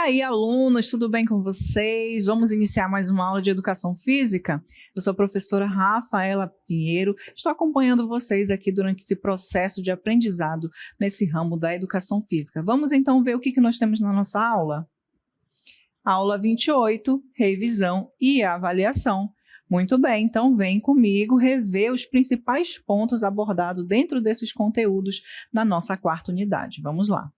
aí, alunos, tudo bem com vocês? Vamos iniciar mais uma aula de Educação Física? Eu sou a professora Rafaela Pinheiro, estou acompanhando vocês aqui durante esse processo de aprendizado nesse ramo da Educação Física. Vamos então ver o que nós temos na nossa aula? Aula 28, revisão e avaliação. Muito bem, então vem comigo rever os principais pontos abordados dentro desses conteúdos na nossa quarta unidade. Vamos lá.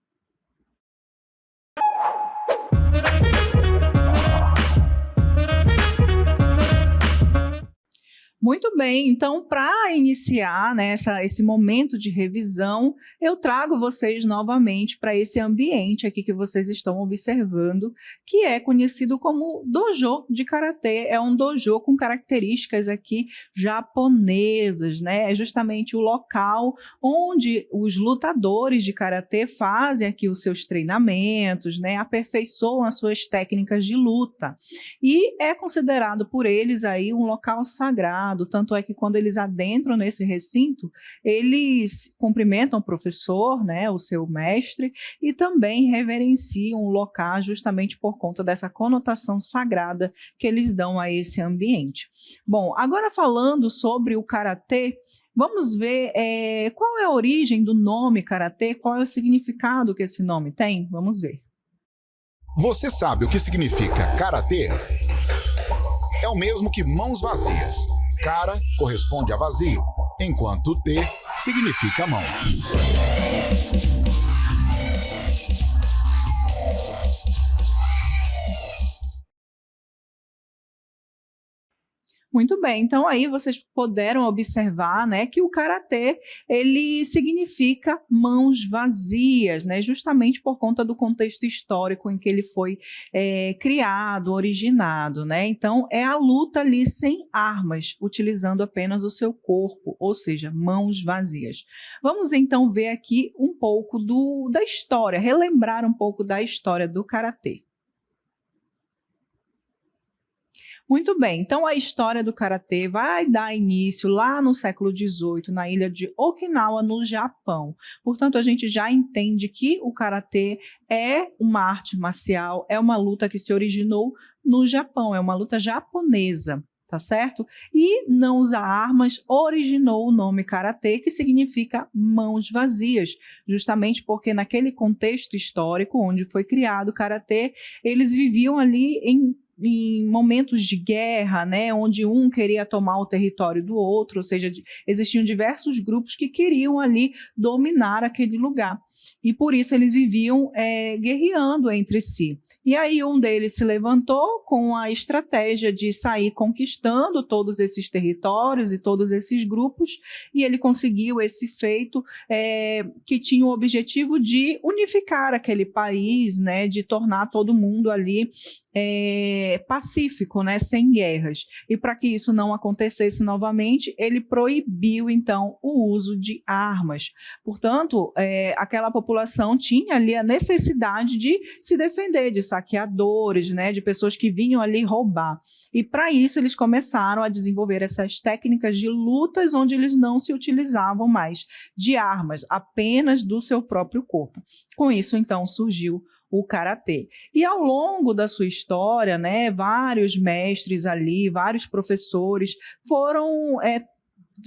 Muito bem, então para iniciar, né, esse momento de revisão, eu trago vocês novamente para esse ambiente aqui que vocês estão observando, que é conhecido como dojo de karatê. É um dojo com características aqui japonesas, né? É justamente o local onde os lutadores de karatê fazem aqui os seus treinamentos, né? Aperfeiçoam as suas técnicas de luta. E é considerado por eles aí um local sagrado. Tanto é que quando eles adentram nesse recinto, eles cumprimentam o professor, né, o seu mestre, e também reverenciam o local justamente por conta dessa conotação sagrada que eles dão a esse ambiente. Bom, agora falando sobre o karatê, vamos ver qual é a origem do nome karatê, qual é o significado que esse nome tem? Vamos ver. Você sabe o que significa karatê? É o mesmo que mãos vazias. Kara corresponde a vazio, enquanto T significa mão. Muito bem, então aí vocês puderam observar, né, que o karatê ele significa mãos vazias, né, justamente por conta do contexto histórico em que ele foi criado, originado, né? Então é a luta ali sem armas, utilizando apenas o seu corpo, ou seja, mãos vazias. Vamos então ver aqui um pouco da história, relembrar um pouco da história do karatê. Muito bem, então a história do karatê vai dar início lá no século XVIII, na ilha de Okinawa, no Japão. Portanto, a gente já entende que o karatê é uma arte marcial, é uma luta que se originou no Japão, é uma luta japonesa, tá certo? E não usar armas originou o nome karatê, que significa mãos vazias, justamente porque naquele contexto histórico onde foi criado o karatê, eles viviam ali em momentos de guerra, né, onde um queria tomar o território do outro, ou seja, existiam diversos grupos que queriam ali dominar aquele lugar. E por isso eles viviam guerreando entre si. E aí um deles se levantou com a estratégia de sair conquistando todos esses territórios e todos esses grupos, e ele conseguiu esse feito que tinha o objetivo de unificar aquele país, né, de tornar todo mundo ali pacífico, né, sem guerras. E para que isso não acontecesse novamente, ele proibiu então o uso de armas. Portanto, aquela população tinha ali a necessidade de se defender de saqueadores, né, de pessoas que vinham ali roubar. E para isso eles começaram a desenvolver essas técnicas de lutas onde eles não se utilizavam mais de armas, apenas do seu próprio corpo. Com isso, então, surgiu o karatê. E ao longo da sua história, né, vários mestres ali, vários professores foram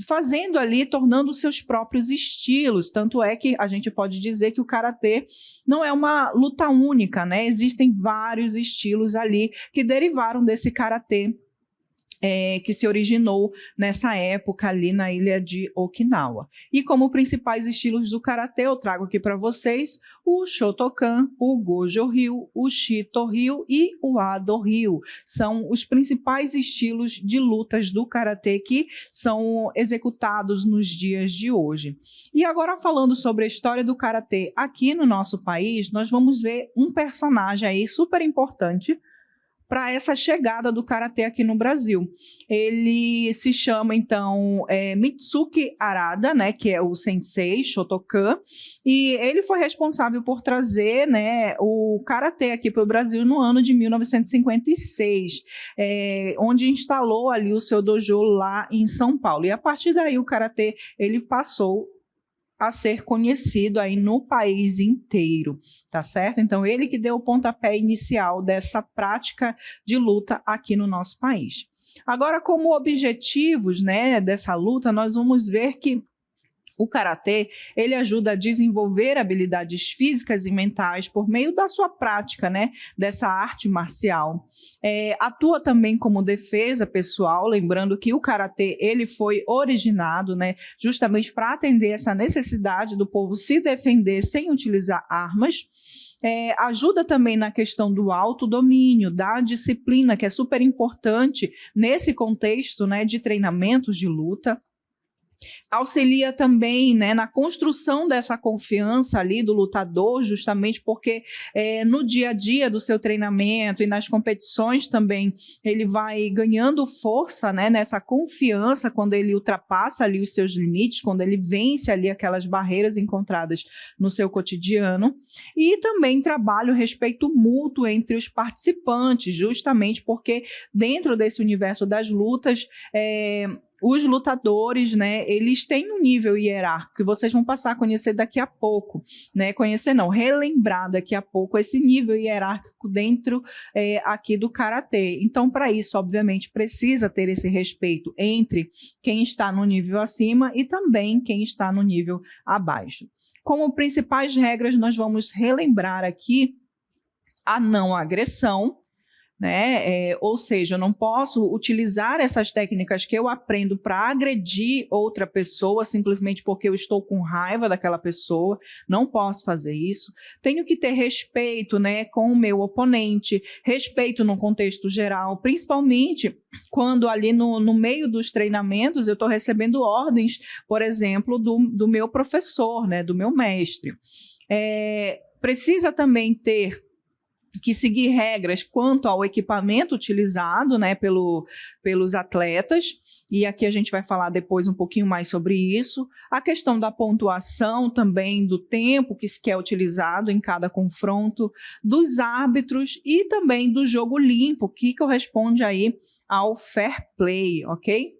fazendo ali, tornando seus próprios estilos, tanto é que a gente pode dizer que o karatê não é uma luta única, né? Existem vários estilos ali que derivaram desse karatê que se originou nessa época ali na ilha de Okinawa. E como principais estilos do karatê, eu trago aqui para vocês o Shotokan, o Gojo-ryu, o Shito-ryu e o Ado-ryu. São os principais estilos de lutas do karatê que são executados nos dias de hoje. E agora, falando sobre a história do karatê aqui no nosso país, nós vamos ver um personagem aí super importante para essa chegada do karatê aqui no Brasil. Ele se chama, então, Mitsuki Arada, né, que é o sensei Shotokan, e ele foi responsável por trazer, né, o karatê aqui para o Brasil no ano de 1956, onde instalou ali o seu dojo lá em São Paulo. E a partir daí o karatê ele passou a ser conhecido aí no país inteiro, tá certo? Então, ele que deu o pontapé inicial dessa prática de luta aqui no nosso país. Agora, como objetivos, né, dessa luta, nós vamos ver que o karatê, ele ajuda a desenvolver habilidades físicas e mentais por meio da sua prática, né, dessa arte marcial. Atua também como defesa pessoal, lembrando que o karatê, ele foi originado, né, justamente para atender essa necessidade do povo se defender sem utilizar armas. Ajuda também na questão do autodomínio, da disciplina, que é super importante nesse contexto, né, de treinamentos de luta. Auxilia também, né, na construção dessa confiança ali do lutador, justamente porque no dia a dia do seu treinamento e nas competições também ele vai ganhando força, né, nessa confiança quando ele ultrapassa ali os seus limites, quando ele vence ali aquelas barreiras encontradas no seu cotidiano. E também trabalha o respeito mútuo entre os participantes, justamente porque dentro desse universo das lutas, os lutadores, né, eles têm um nível hierárquico que vocês vão passar a conhecer daqui a pouco, né, conhecer não, relembrar daqui a pouco esse nível hierárquico dentro aqui do karatê. Então, para isso, obviamente, precisa ter esse respeito entre quem está no nível acima e também quem está no nível abaixo. Como principais regras, nós vamos relembrar aqui a não agressão, né? Ou seja, eu não posso utilizar essas técnicas que eu aprendo para agredir outra pessoa simplesmente porque eu estou com raiva daquela pessoa, não posso fazer isso. Tenho que ter respeito, né, com o meu oponente, respeito no contexto geral, principalmente quando ali no meio dos treinamentos eu estou recebendo ordens, por exemplo, do meu professor, né, do meu mestre. Precisa também ter que seguir regras quanto ao equipamento utilizado, né, pelos atletas, e aqui a gente vai falar depois um pouquinho mais sobre isso. A questão da pontuação também, do tempo que se quer utilizado em cada confronto, dos árbitros e também do jogo limpo, que corresponde aí ao fair play, ok?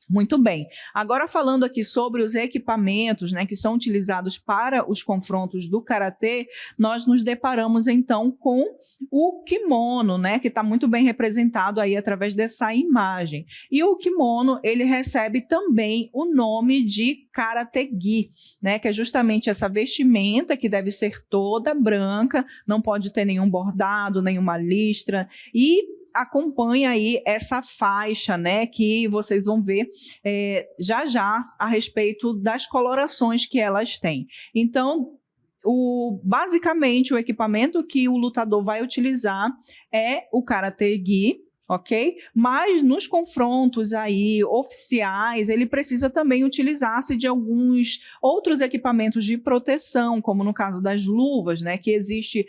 Muito bem. Agora falando aqui sobre os equipamentos, né, que são utilizados para os confrontos do karatê, nós nos deparamos então com o kimono, né, que está muito bem representado aí através dessa imagem. E o kimono, ele recebe também o nome de karate-gi, né, que é justamente essa vestimenta que deve ser toda branca, não pode ter nenhum bordado, nenhuma listra, e acompanha aí essa faixa, né, que vocês vão ver já já a respeito das colorações que elas têm. Então, basicamente, o equipamento que o lutador vai utilizar é o karate-gi, ok? Mas nos confrontos aí oficiais, ele precisa também utilizar-se de alguns outros equipamentos de proteção, como no caso das luvas, né? Que existe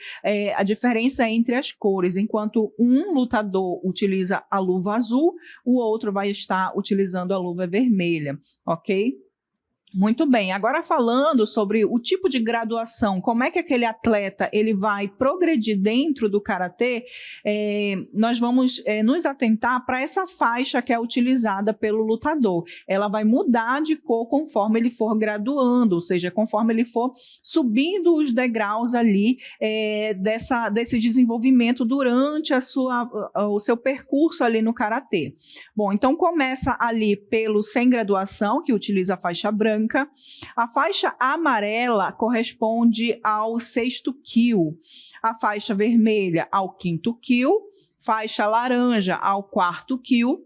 a diferença entre as cores. Enquanto um lutador utiliza a luva azul, o outro vai estar utilizando a luva vermelha, ok? Muito bem, agora falando sobre o tipo de graduação, como é que aquele atleta ele vai progredir dentro do karatê, nós vamos nos atentar para essa faixa que é utilizada pelo lutador. Ela vai mudar de cor conforme ele for graduando, ou seja, conforme ele for subindo os degraus ali desse desenvolvimento durante o seu percurso ali no karatê. Bom, então começa ali pelo sem graduação, que utiliza a faixa branca. A faixa amarela corresponde ao 6º kyu, a faixa vermelha ao 5º kyu, faixa laranja ao 4º kyu,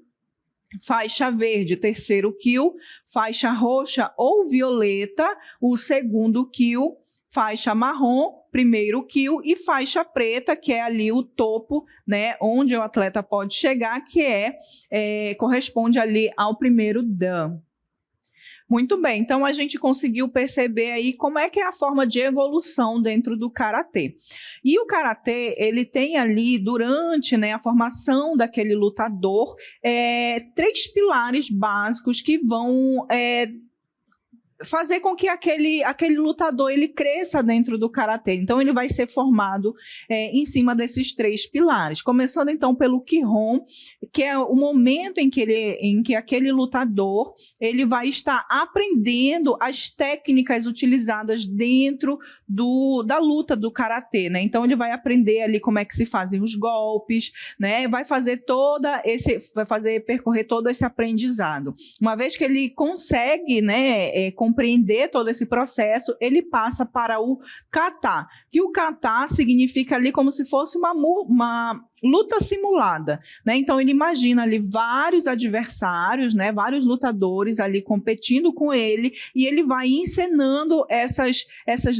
faixa verde, 3º kyu, faixa roxa ou violeta, o 2º kyu, faixa marrom, 1º kyu, e faixa preta, que é ali o topo, né, onde o atleta pode chegar, que corresponde ali ao 1º dan. Muito bem, então a gente conseguiu perceber aí como é que é a forma de evolução dentro do karatê. E o karatê, ele tem ali, durante, né, a formação daquele lutador, 3 pilares básicos que vão fazer com que aquele lutador ele cresça dentro do karatê. Então ele vai ser formado em cima desses 3 pilares, começando então pelo Kihon, que é o momento em que aquele lutador ele vai estar aprendendo as técnicas utilizadas dentro da luta do karatê, né? Então ele vai aprender ali como é que se fazem os golpes, né? Vai percorrer todo esse aprendizado. Uma vez que ele consegue, né, compreender todo esse processo, ele passa para o kata, que o kata significa ali como se fosse uma luta simulada, né? Então ele imagina ali vários adversários, né, vários lutadores ali competindo com ele, e ele vai encenando essas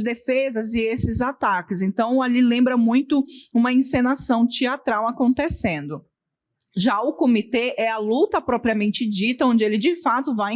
defesas e esses ataques. Então ali lembra muito uma encenação teatral acontecendo. Já o comitê é a luta propriamente dita, onde ele de fato vai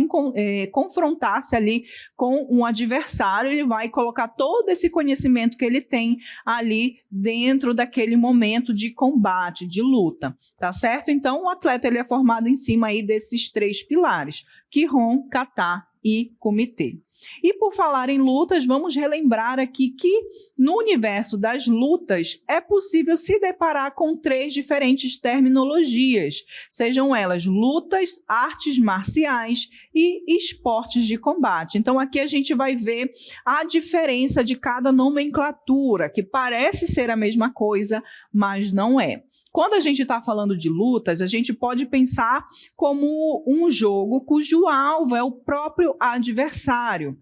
confrontar-se ali com um adversário, ele vai colocar todo esse conhecimento que ele tem ali dentro daquele momento de combate, de luta, tá certo? Então o atleta ele é formado em cima aí desses 3 pilares, Kihon, Kata e comitê. E por falar em lutas, vamos relembrar aqui que no universo das lutas é possível se deparar com 3 diferentes terminologias, sejam elas lutas, artes marciais e esportes de combate. Então aqui a gente vai ver a diferença de cada nomenclatura, que parece ser a mesma coisa, mas não é. Quando a gente está falando de lutas, a gente pode pensar como um jogo cujo alvo é o próprio adversário.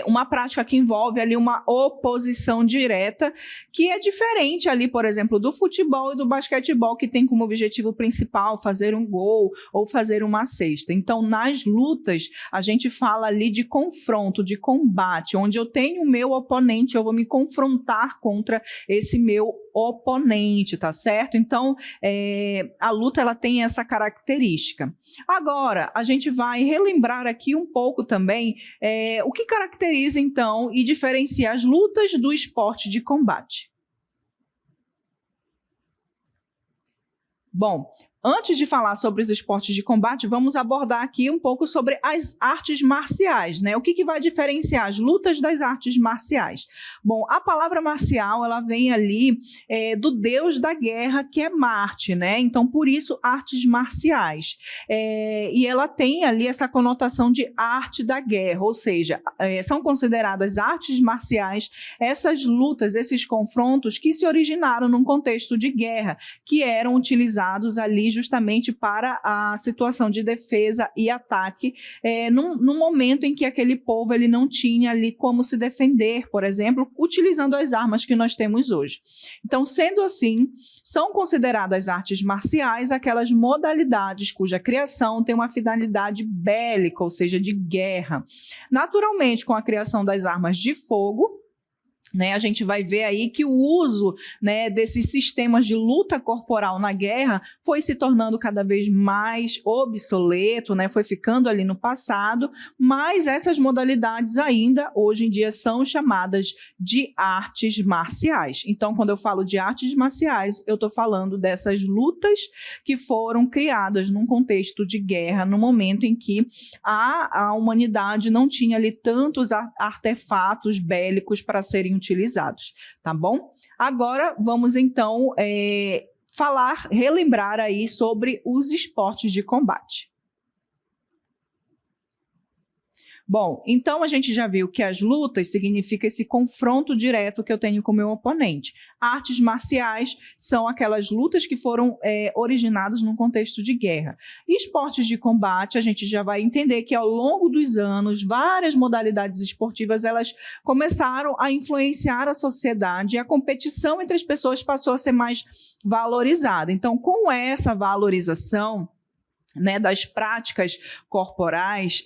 Uma prática que envolve ali uma oposição direta, que é diferente ali, por exemplo, do futebol e do basquetebol, que tem como objetivo principal fazer um gol ou fazer uma cesta. Então, nas lutas, a gente fala ali de confronto, de combate, onde eu tenho o meu oponente, eu vou me confrontar contra esse meu oponente, tá certo? Então, a luta ela tem essa característica. Agora, a gente vai relembrar aqui um pouco também o que caracteriza, então, e diferencia as lutas do esporte de combate. Bom, antes de falar sobre os esportes de combate, vamos abordar aqui um pouco sobre as artes marciais, né? O que vai diferenciar as lutas das artes marciais? Bom, a palavra marcial, ela vem ali do deus da guerra, que é Marte, né? Então, por isso, artes marciais. E ela tem ali essa conotação de arte da guerra, ou seja, são consideradas artes marciais essas lutas, esses confrontos que se originaram num contexto de guerra, que eram utilizados ali justamente para a situação de defesa e ataque, num momento em que aquele povo ele não tinha ali como se defender, por exemplo, utilizando as armas que nós temos hoje. Então, sendo assim, são consideradas artes marciais aquelas modalidades cuja criação tem uma finalidade bélica, ou seja, de guerra. Naturalmente, com a criação das armas de fogo, né, a gente vai ver aí que o uso, né, desses sistemas de luta corporal na guerra foi se tornando cada vez mais obsoleto, né, foi ficando ali no passado, mas essas modalidades ainda hoje em dia são chamadas de artes marciais. Então, quando eu falo de artes marciais, eu estou falando dessas lutas que foram criadas num contexto de guerra, no momento em que a humanidade não tinha ali tantos artefatos bélicos para serem utilizados, tá bom? Agora vamos então relembrar aí sobre os esportes de combate. Bom, então a gente já viu que as lutas significa esse confronto direto que eu tenho com o meu oponente. Artes marciais são aquelas lutas que foram originadas num contexto de guerra. E esportes de combate, a gente já vai entender que ao longo dos anos, várias modalidades esportivas, elas começaram a influenciar a sociedade e a competição entre as pessoas passou a ser mais valorizada. Então, com essa valorização, né, das práticas corporais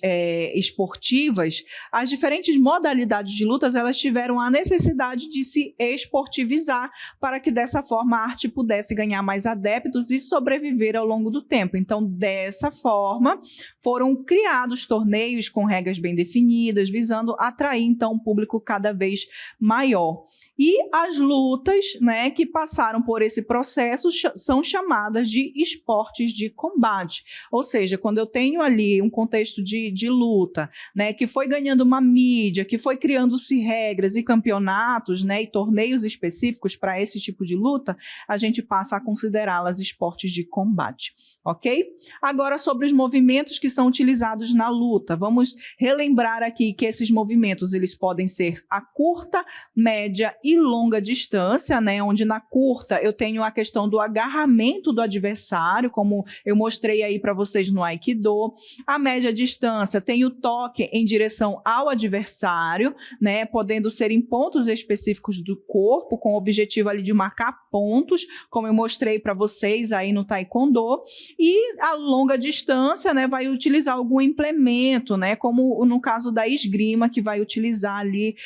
esportivas, as diferentes modalidades de lutas elas tiveram a necessidade de se esportivizar para que dessa forma a arte pudesse ganhar mais adeptos e sobreviver ao longo do tempo. Então, dessa forma, foram criados torneios com regras bem definidas, visando atrair então um público cada vez maior. E as lutas, né, que passaram por esse processo são chamadas de esportes de combate. Ou seja, quando eu tenho ali um contexto de luta, né, que foi ganhando uma mídia, que foi criando-se regras e campeonatos, né, e torneios específicos para esse tipo de luta, a gente passa a considerá-las esportes de combate, ok? Agora, sobre os movimentos que são utilizados na luta, vamos relembrar aqui que esses movimentos eles podem ser a curta, média e longa distância, né, onde na curta eu tenho a questão do agarramento do adversário, como eu mostrei aí para vocês no Aikido. A média distância tem o toque em direção ao adversário, né, podendo ser em pontos específicos do corpo, com o objetivo ali de marcar pontos, como eu mostrei para vocês aí no Taekwondo. E a longa distância, né, vai utilizar algum implemento, né, como no caso da esgrima, que vai utilizar ali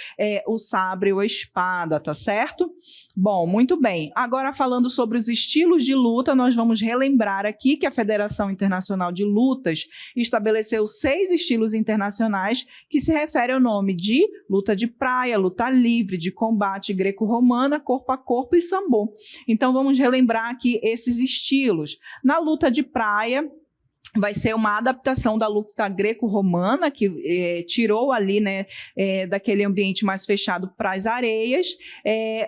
o sabre ou a espada, tá certo? Bom, muito bem. Agora, falando sobre os estilos de luta, nós vamos relembrar aqui que a Federação Internacional de Lutas estabeleceu 6 estilos internacionais que se referem ao nome de luta de praia, luta livre, de combate greco-romana, corpo a corpo e sambo. Então, vamos relembrar aqui esses estilos. Na luta de praia, vai ser uma adaptação da luta greco-romana, que tirou ali, né, daquele ambiente mais fechado para as areias,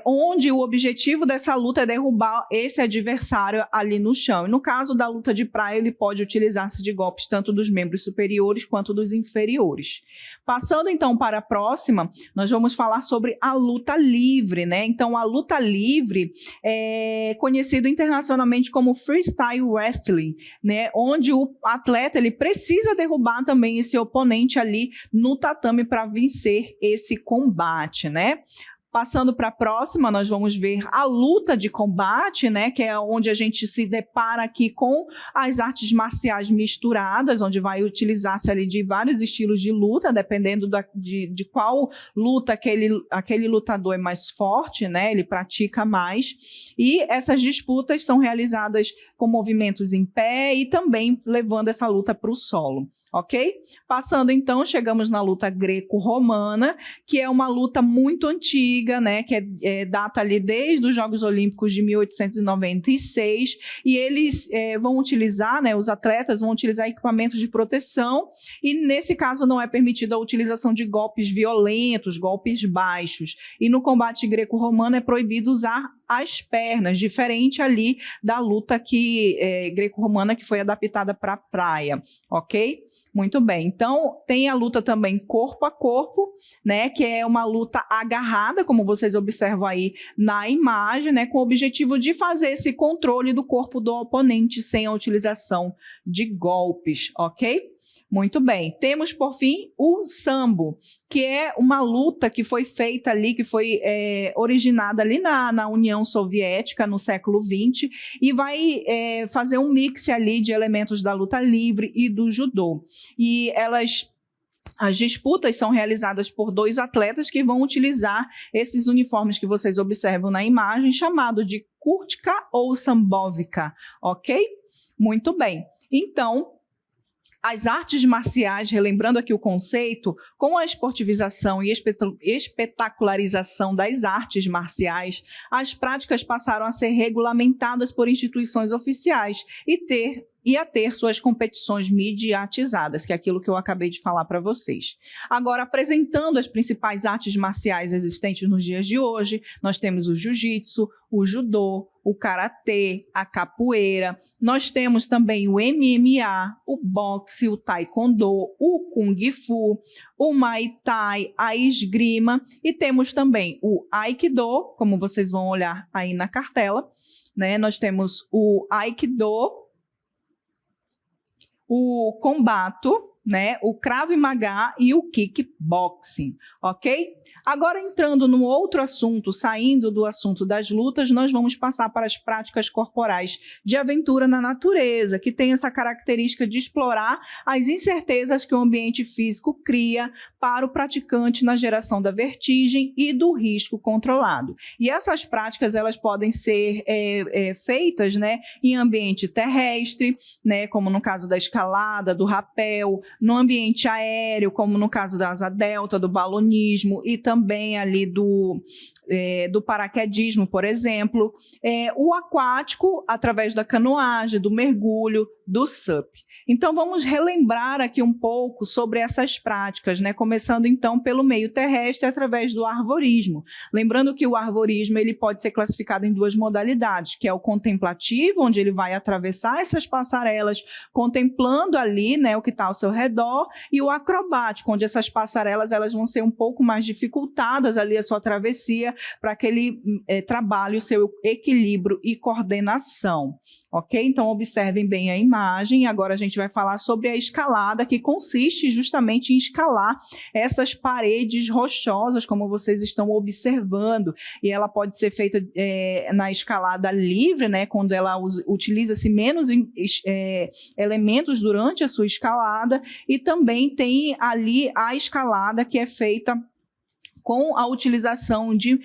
onde o objetivo dessa luta é derrubar esse adversário ali no chão. E no caso da luta de praia, ele pode utilizar-se de golpes tanto dos membros superiores quanto dos inferiores. Passando então para a próxima, nós vamos falar sobre a luta livre, né? Então, a luta livre é conhecido internacionalmente como freestyle wrestling, né, onde o atleta ele precisa derrubar também esse oponente ali no tatame para vencer esse combate, né? Passando para a próxima, nós vamos ver a luta de combate, né, que é onde a gente se depara aqui com as artes marciais misturadas, onde vai utilizar-se ali de vários estilos de luta, dependendo de qual luta aquele lutador é mais forte, né, ele pratica mais. E essas disputas são realizadas com movimentos em pé e também levando essa luta para o solo. Ok? Passando então, chegamos na luta greco-romana, que é uma luta muito antiga, né, que data ali desde os Jogos Olímpicos de 1896, e eles vão utilizar, né, os atletas vão utilizar equipamentos de proteção, e nesse caso não é permitida a utilização de golpes violentos, golpes baixos, e no combate greco-romano é proibido usar as pernas, diferente ali da luta greco-romana que foi adaptada para a praia, ok? Muito bem, então tem a luta também corpo a corpo, né, que é uma luta agarrada, como vocês observam aí na imagem, né, com o objetivo de fazer esse controle do corpo do oponente sem a utilização de golpes, ok? Muito bem. Temos, por fim, o sambo, que é uma luta que foi feita ali, que foi originada ali na União Soviética no século XX e vai fazer um mix ali de elementos da luta livre e do judô. E as disputas são realizadas por 2 atletas que vão utilizar esses uniformes que vocês observam na imagem, chamado de kurtka ou sambovika, ok? Muito bem. Então, as artes marciais, relembrando aqui o conceito, com a esportivização e espetacularização das artes marciais, as práticas passaram a ser regulamentadas por instituições oficiais e a ter suas competições mediatizadas, que é aquilo que eu acabei de falar para vocês. Agora, apresentando as principais artes marciais existentes nos dias de hoje, nós temos o jiu-jitsu, o judô, o karatê, a capoeira, nós temos também o MMA, o boxe, o taekwondo, o kung fu, o muay thai, a esgrima, e temos também o aikido, como vocês vão olhar aí na cartela, né? Nós temos o aikido, o combato, né, o Krav Maga e o kickboxing, ok? Agora, entrando no outro assunto, saindo do assunto das lutas, nós vamos passar para as práticas corporais de aventura na natureza, que tem essa característica de explorar as incertezas que o ambiente físico cria para o praticante na geração da vertigem e do risco controlado. E essas práticas, elas podem ser feitas, né, em ambiente terrestre, né, como no caso da escalada, do rapel, no ambiente aéreo, como no caso da asa delta, do balonismo e também ali do paraquedismo, por exemplo. O aquático, através da canoagem, do mergulho, do SUP. Então, vamos relembrar aqui um pouco sobre essas práticas, né? Começando, então, pelo meio terrestre, através do arvorismo. Lembrando que o arvorismo ele pode ser classificado em duas modalidades, que é o contemplativo, onde ele vai atravessar essas passarelas, contemplando ali, né, o que está ao seu redor, e o acrobático, onde essas passarelas elas vão ser um pouco mais dificultadas ali a sua travessia, para que ele trabalhe o seu equilíbrio e coordenação, ok? Então, observem bem a imagem. Agora a gente vai falar sobre a escalada, que consiste justamente em escalar essas paredes rochosas, como vocês estão observando, e ela pode ser feita na escalada livre, né, quando ela utiliza-se menos elementos durante a sua escalada, e também tem ali a escalada que é feita com a utilização de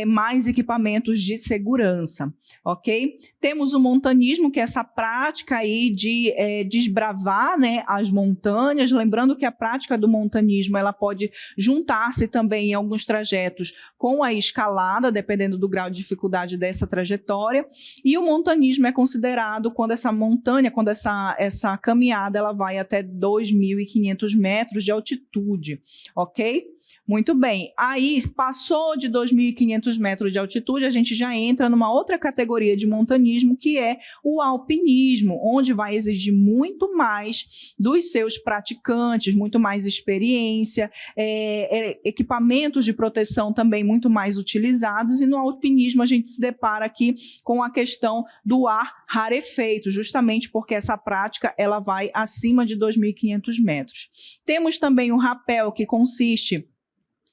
mais equipamentos de segurança, ok? Temos o montanismo, que é essa prática aí de desbravar, né, as montanhas. Lembrando que a prática do montanismo ela pode juntar-se também em alguns trajetos com a escalada, dependendo do grau de dificuldade dessa trajetória. E o montanismo é considerado quando essa montanha, quando essa caminhada ela vai até 2.500 metros de altitude, ok? Muito bem, aí passou de 2.500 metros de altitude, a gente já entra numa outra categoria de montanismo, que é o alpinismo, onde vai exigir muito mais dos seus praticantes, muito mais experiência, equipamentos de proteção também muito mais utilizados, e no alpinismo a gente se depara aqui com a questão do ar rarefeito, justamente porque essa prática ela vai acima de 2.500 metros. Temos também o rapel, que consiste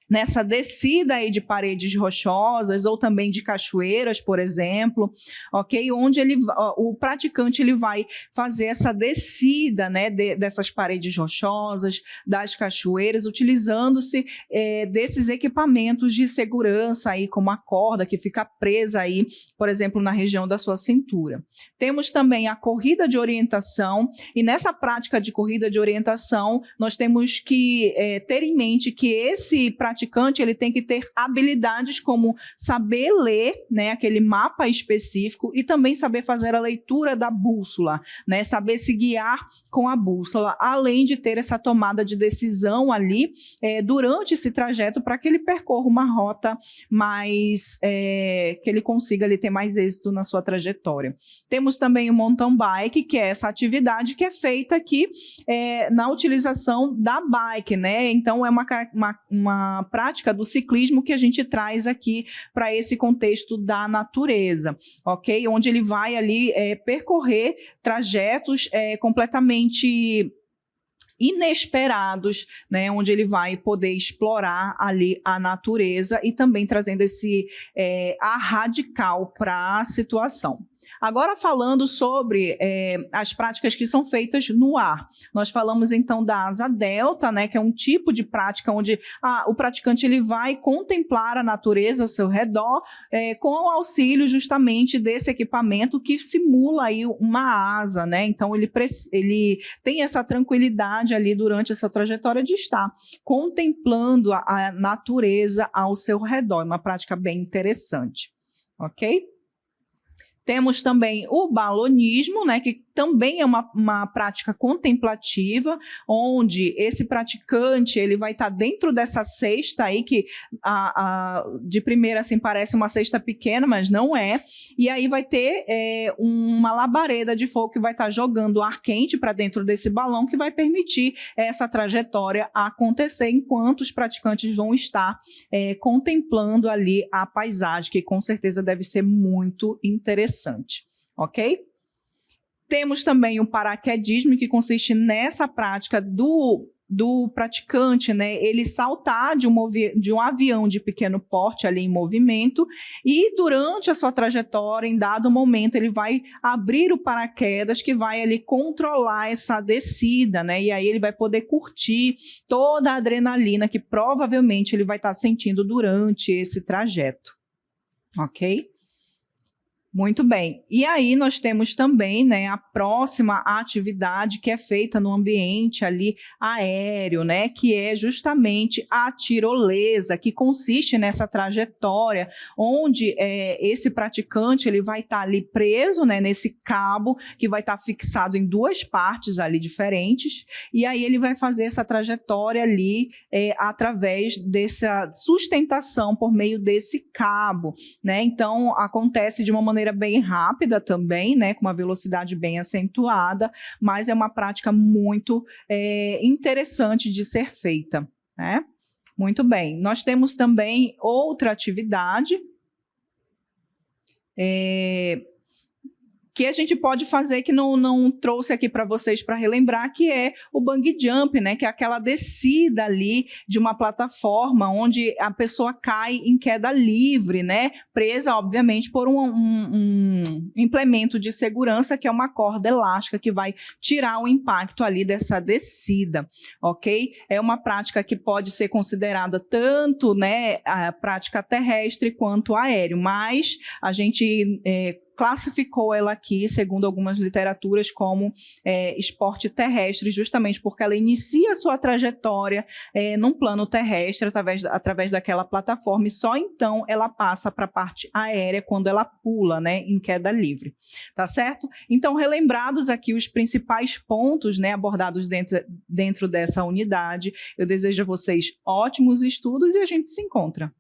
nessa descida aí de paredes rochosas ou também de cachoeiras, por exemplo, ok? Onde o praticante ele vai fazer essa descida, né, dessas paredes rochosas, das cachoeiras, utilizando-se desses equipamentos de segurança aí, como a corda que fica presa aí, por exemplo, na região da sua cintura. Temos também a corrida de orientação, e nessa prática de corrida de orientação, nós temos que ter em mente que esse praticante ele tem que ter habilidades como saber ler, né, aquele mapa específico, e também saber fazer a leitura da bússola, né, saber se guiar com a bússola, além de ter essa tomada de decisão ali durante esse trajeto, para que ele percorra uma rota mais, que ele consiga ali ter mais êxito na sua trajetória. Temos também o mountain bike, que é essa atividade que é feita aqui na utilização da bike, né? Então é uma prática do ciclismo que a gente traz aqui para esse contexto da natureza, ok? Onde ele vai ali percorrer trajetos completamente inesperados, né, onde ele vai poder explorar ali a natureza e também trazendo esse ar radical para a situação. Agora, falando sobre as práticas que são feitas no ar, nós falamos então da asa delta, né, que é um tipo de prática onde o praticante ele vai contemplar a natureza ao seu redor com o auxílio justamente desse equipamento que simula aí uma asa, né? Então ele tem essa tranquilidade ali durante essa trajetória de estar contemplando a natureza ao seu redor. É uma prática bem interessante, ok? Temos também o balonismo, né, que também é uma prática contemplativa, onde esse praticante ele vai estar dentro dessa cesta aí, que de primeira assim parece uma cesta pequena, mas não é, e aí vai ter uma labareda de fogo que vai estar jogando ar quente para dentro desse balão, que vai permitir essa trajetória acontecer enquanto os praticantes vão estar contemplando ali a paisagem, que com certeza deve ser muito interessante. Ok? Temos também o paraquedismo, que consiste nessa prática do praticante, né, ele saltar de um avião de pequeno porte ali em movimento, e durante a sua trajetória, em dado momento, ele vai abrir o paraquedas, que vai ali controlar essa descida, né, e aí ele vai poder curtir toda a adrenalina que provavelmente ele vai estar sentindo durante esse trajeto. Ok? Muito bem. E aí nós temos também, né, a próxima atividade que é feita no ambiente ali aéreo, né, que é justamente a tirolesa, que consiste nessa trajetória onde esse praticante ele vai estar ali preso, né, nesse cabo que vai estar fixado em duas partes ali diferentes, e aí ele vai fazer essa trajetória ali através dessa sustentação por meio desse cabo, né? Então acontece de uma maneira bem rápida também, né, com uma velocidade bem acentuada, mas é uma prática muito interessante de ser feita, né? Muito bem. Nós temos também outra atividade que a gente pode fazer, que não trouxe aqui para vocês para relembrar, que é o bungee jump, né? Que é aquela descida ali de uma plataforma onde a pessoa cai em queda livre, né? Presa, obviamente, por um implemento de segurança, que é uma corda elástica que vai tirar o impacto ali dessa descida, ok? É uma prática que pode ser considerada tanto, né, a prática terrestre quanto aéreo, mas a gente classificou ela aqui, segundo algumas literaturas, como esporte terrestre, justamente porque ela inicia a sua trajetória num plano terrestre, através daquela plataforma, e só então ela passa para a parte aérea, quando ela pula, né, em queda livre. Tá certo? Então, relembrados aqui os principais pontos, né, abordados dentro dessa unidade, eu desejo a vocês ótimos estudos e a gente se encontra.